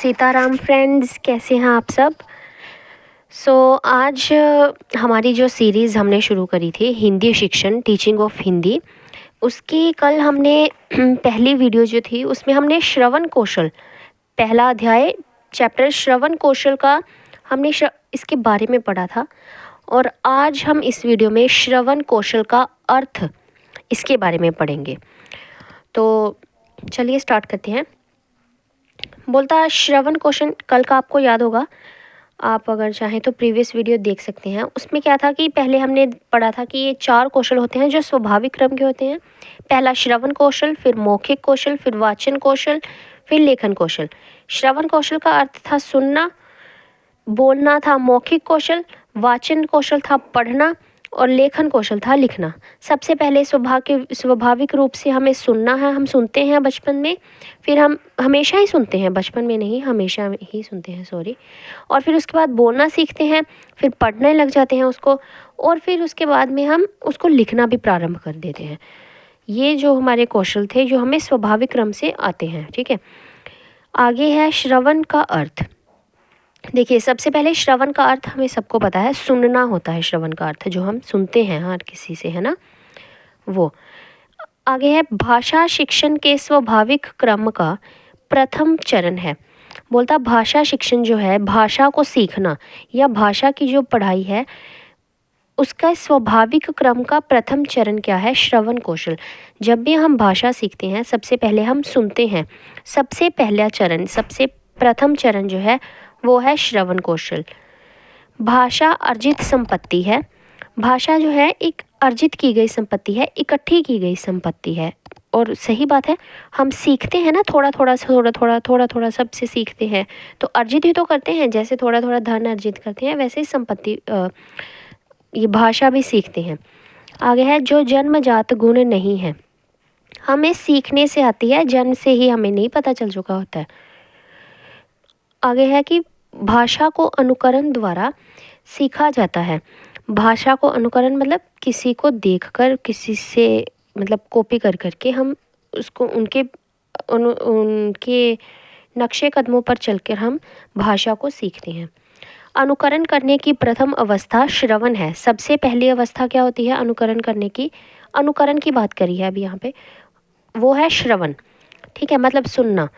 Sitaram friends, कैसे हैं आप सब। आज हमारी जो सीरीज़ हमने शुरू करी थी हिंदी शिक्षण, टीचिंग ऑफ हिंदी, उसकी कल हमने पहली वीडियो जो थी उसमें हमने श्रवण कौशल, पहला अध्याय चैप्टर श्रवण कौशल का हमने इसके बारे में पढ़ा था। और आज हम इस वीडियो में श्रवण कौशल का अर्थ इसके बारे में पढ़ेंगे। तो चलिए स्टार्ट करते हैं। बोलता श्रवण कौशल कल का आपको याद होगा, आप अगर चाहें तो प्रीवियस वीडियो देख सकते हैं। उसमें क्या था कि पहले हमने पढ़ा था कि ये 4 कौशल होते हैं जो स्वाभाविक क्रम के होते हैं। पहला श्रवण कौशल, फिर मौखिक कौशल, फिर वाचन कौशल, फिर लेखन कौशल। श्रवण कौशल का अर्थ था सुनना, बोलना था मौखिक कौशल, वाचन कौशल था पढ़ना और लेखन कौशल था लिखना। सबसे पहले स्वाभाविक रूप से हमें सुनना है, हम सुनते हैं बचपन में, फिर हम हमेशा ही सुनते हैं, बचपन में नहीं हमेशा ही सुनते हैं, सॉरी। और फिर उसके बाद बोलना सीखते हैं, फिर पढ़ने लग जाते हैं उसको, और फिर उसके बाद में हम उसको लिखना भी प्रारंभ कर देते हैं। ये जो हमारे कौशल थे जो हमें स्वाभाविक क्रम से आते हैं, ठीक है। आगे है श्रवण का अर्थ। देखिए, सबसे पहले श्रवण का अर्थ हमें सबको पता है, सुनना होता है। श्रवण का अर्थ जो हम सुनते हैं हर किसी से, है ना, वो। आगे है भाषा शिक्षण के स्वाभाविक क्रम का प्रथम चरण है। बोलता भाषा शिक्षण जो है, भाषा को सीखना या भाषा की जो पढ़ाई है, उसका स्वाभाविक क्रम का प्रथम चरण क्या है? श्रवण कौशल। जब भी हम भाषा सीखते हैं सबसे पहले हम सुनते हैं। सबसे पहला चरण, सबसे प्रथम चरण जो है वो है श्रवण कौशल। भाषा अर्जित संपत्ति है। भाषा जो है एक अर्जित की गई संपत्ति है, इकट्ठी की गई संपत्ति है। और सही बात है, हम सीखते हैं ना, थोड़ा थोड़ा सबसे सीखते हैं, तो अर्जित ही तो करते हैं। जैसे थोड़ा थोड़ा धन अर्जित करते हैं, वैसे ही संपत्ति ये भाषा भी सीखते हैं। आगे है जो जन्मजात गुण नहीं है, हमें सीखने से आती है, जन्म से ही हमें नहीं पता चल चुका होता है। आगे है कि भाषा को अनुकरण द्वारा सीखा जाता है। भाषा को अनुकरण मतलब किसी को देखकर, किसी से मतलब कॉपी कर करके हम उसको उनके नक्शे कदमों पर चलकर हम भाषा को सीखते हैं। अनुकरण करने की प्रथम अवस्था श्रवण है। सबसे पहली अवस्था क्या होती है अनुकरण करने की? अनुकरण की बात करी है अभी यहाँ पे, वो है श्रवण, ठीक है, मतलब सुनना।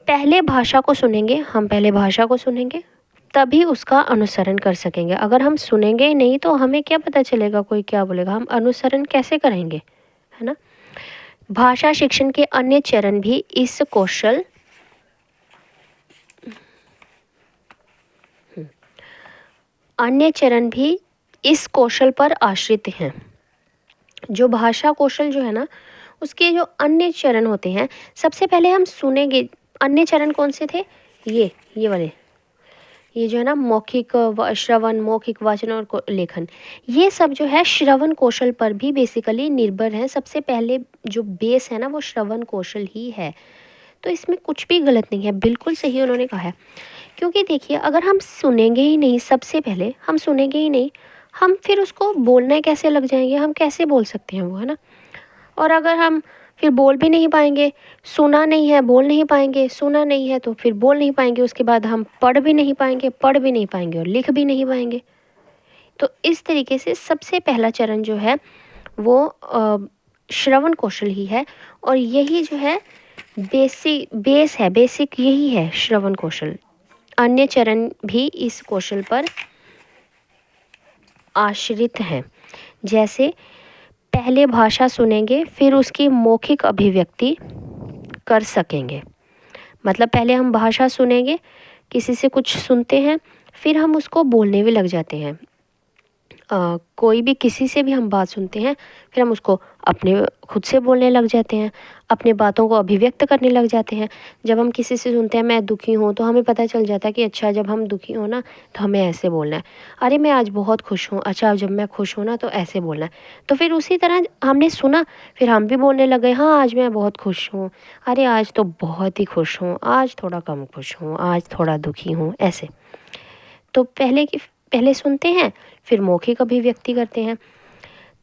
पहले भाषा को सुनेंगे, हम पहले भाषा को सुनेंगे तभी उसका अनुसरण कर सकेंगे। अगर हम सुनेंगे ही नहीं तो हमें क्या पता चलेगा कोई क्या बोलेगा, हम अनुसरण कैसे करेंगे, है ना। भाषा शिक्षण के अन्य चरण भी इस कौशल अन्य चरण भी इस कौशल पर आश्रित हैं। जो भाषा कौशल जो है ना, उसके जो अन्य चरण होते हैं, सबसे पहले हम सुनेंगे। अन्य चरण कौन से थे? ये वाले, ये जो है ना, मौखिक श्रवण, मौखिक वाचन और लेखन, ये सब जो है श्रवण कौशल पर भी बेसिकली निर्भर है। सबसे पहले जो बेस है ना वो श्रवण कौशल ही है। तो इसमें कुछ भी गलत नहीं है, बिल्कुल सही उन्होंने कहा है। क्योंकि देखिए, अगर हम सुनेंगे ही नहीं, सबसे पहले हम सुनेंगे ही नहीं, हम फिर उसको बोलने कैसे लग जाएंगे? हम कैसे बोल सकते हैं वो, है ना। और अगर हम फिर बोल भी नहीं पाएंगे, सुना नहीं है बोल नहीं पाएंगे, सुना नहीं है तो फिर बोल नहीं पाएंगे, उसके बाद हम पढ़ भी नहीं पाएंगे और लिख भी नहीं पाएंगे। तो इस तरीके से सबसे पहला चरण जो है वो श्रवण कौशल ही है। और यही जो है बेसिक यही है श्रवण कौशल। अन्य चरण भी इस कौशल पर आश्रित हैं। जैसे पहले भाषा सुनेंगे फिर उसकी मौखिक अभिव्यक्ति कर सकेंगे। मतलब पहले हम भाषा सुनेंगे, किसी से कुछ सुनते हैं, फिर हम उसको बोलने भी लग जाते हैं। कोई भी किसी से भी हम बात सुनते हैं, फिर हम उसको अपने खुद से बोलने लग जाते हैं, अपने बातों को अभिव्यक्त करने लग जाते हैं। जब हम किसी से सुनते हैं मैं दुखी हूँ, तो हमें पता चल जाता है कि अच्छा जब हम दुखी हो ना तो हमें ऐसे बोलना है। अरे मैं आज बहुत खुश हूँ, अच्छा जब मैं खुश हूँ ना तो ऐसे बोलना है। तो फिर उसी तरह हमने सुना, फिर हम भी बोलने लग गए, हाँ आज मैं बहुत खुश हूँ, अरे आज तो बहुत ही खुश हूँ, आज थोड़ा कम खुश हूँ, आज थोड़ा दुखी हूँ, ऐसे। तो पहले सुनते हैं, फिर मौखिक अभिव्यक्ति करते हैं।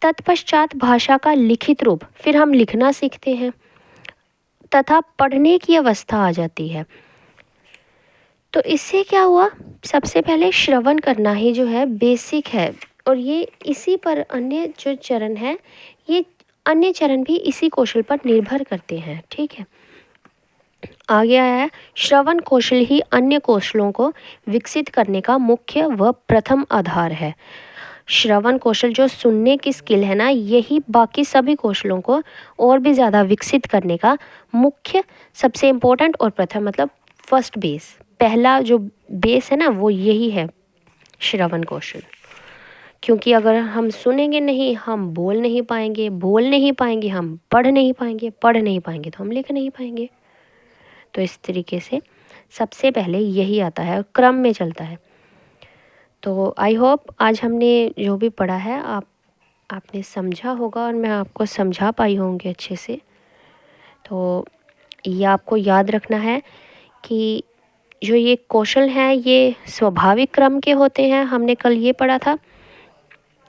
तत्पश्चात भाषा का लिखित रूप, फिर हम लिखना सीखते हैं तथा पढ़ने की अवस्था आ जाती है। तो इससे क्या हुआ, सबसे पहले श्रवण करना ही जो है बेसिक है, और ये इसी पर अन्य जो चरण है, ये अन्य चरण भी इसी कौशल पर निर्भर करते हैं। ठीक है, आगे आया है, श्रवण कौशल ही अन्य कौशलों को विकसित करने का मुख्य व प्रथम आधार है। श्रवण कौशल जो सुनने की स्किल है ना, यही बाकी सभी कौशलों को और भी ज़्यादा विकसित करने का मुख्य, सबसे इम्पोर्टेंट और प्रथम मतलब फर्स्ट बेस, पहला जो बेस है ना वो यही है श्रवण कौशल। क्योंकि अगर हम सुनेंगे नहीं, हम बोल नहीं पाएंगे, बोल नहीं पाएंगे हम पढ़ नहीं पाएंगे, पढ़ नहीं पाएंगे तो हम लिख नहीं पाएंगे। तो इस तरीके से सबसे पहले यही आता है, क्रम में चलता है। तो आई होप आज हमने जो भी पढ़ा है आपने समझा होगा, और मैं आपको समझा पाई होंगी अच्छे से। तो ये आपको याद रखना है कि जो ये कौशल हैं ये स्वाभाविक क्रम के होते हैं, हमने कल ये पढ़ा था।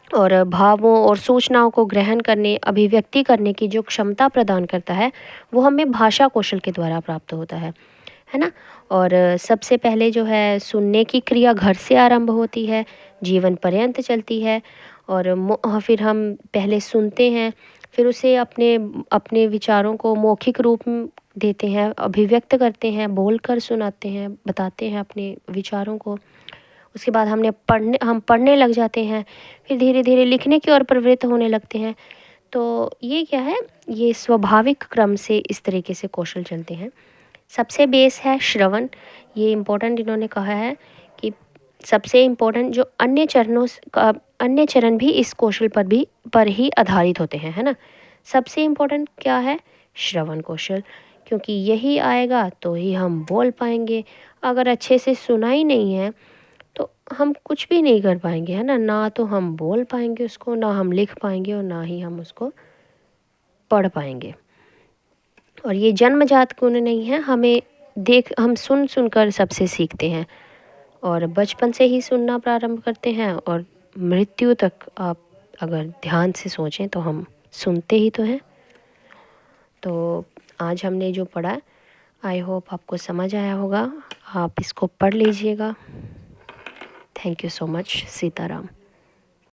और भावों और सूचनाओं को ग्रहण करने, अभिव्यक्ति करने की जो क्षमता प्रदान करता है, वो हमें भाषा कौशल के द्वारा प्राप्त होता है ना। और सबसे पहले जो है सुनने की क्रिया घर से आरंभ होती है, जीवन पर्यंत चलती है। और फिर हम पहले सुनते हैं, फिर उसे अपने अपने विचारों को मौखिक रूप में देते हैं, अभिव्यक्त करते हैं, बोलकर सुनाते हैं, बताते हैं अपने विचारों को। उसके बाद हम पढ़ने लग जाते हैं, फिर धीरे धीरे लिखने की ओर प्रवृत्त होने लगते हैं। तो ये क्या है, ये स्वाभाविक क्रम से इस तरीके से कौशल चलते हैं। सबसे बेस है श्रवण, ये इम्पोर्टेंट इन्होंने कहा है कि सबसे इम्पोर्टेंट जो अन्य चरणों का, अन्य चरण भी इस कौशल पर ही आधारित होते हैं, है ना। सबसे इम्पोर्टेंट क्या है, श्रवण कौशल, क्योंकि यही आएगा तो ही हम बोल पाएंगे। अगर अच्छे से सुना ही नहीं है तो हम कुछ भी नहीं कर पाएंगे, है ना। ना तो हम बोल पाएंगे उसको, ना हम लिख पाएंगे, और ना ही हम उसको पढ़ पाएंगे। और ये जन्मजात गुण नहीं है, हम सुन सुनकर सबसे सीखते हैं, और बचपन से ही सुनना प्रारंभ करते हैं, और मृत्यु तक आप अगर ध्यान से सोचें तो हम सुनते ही तो हैं। तो आज हमने जो पढ़ा, आई होप आपको समझ आया होगा, आप इसको पढ़ लीजिएगा। Thank you so much. Sitaram.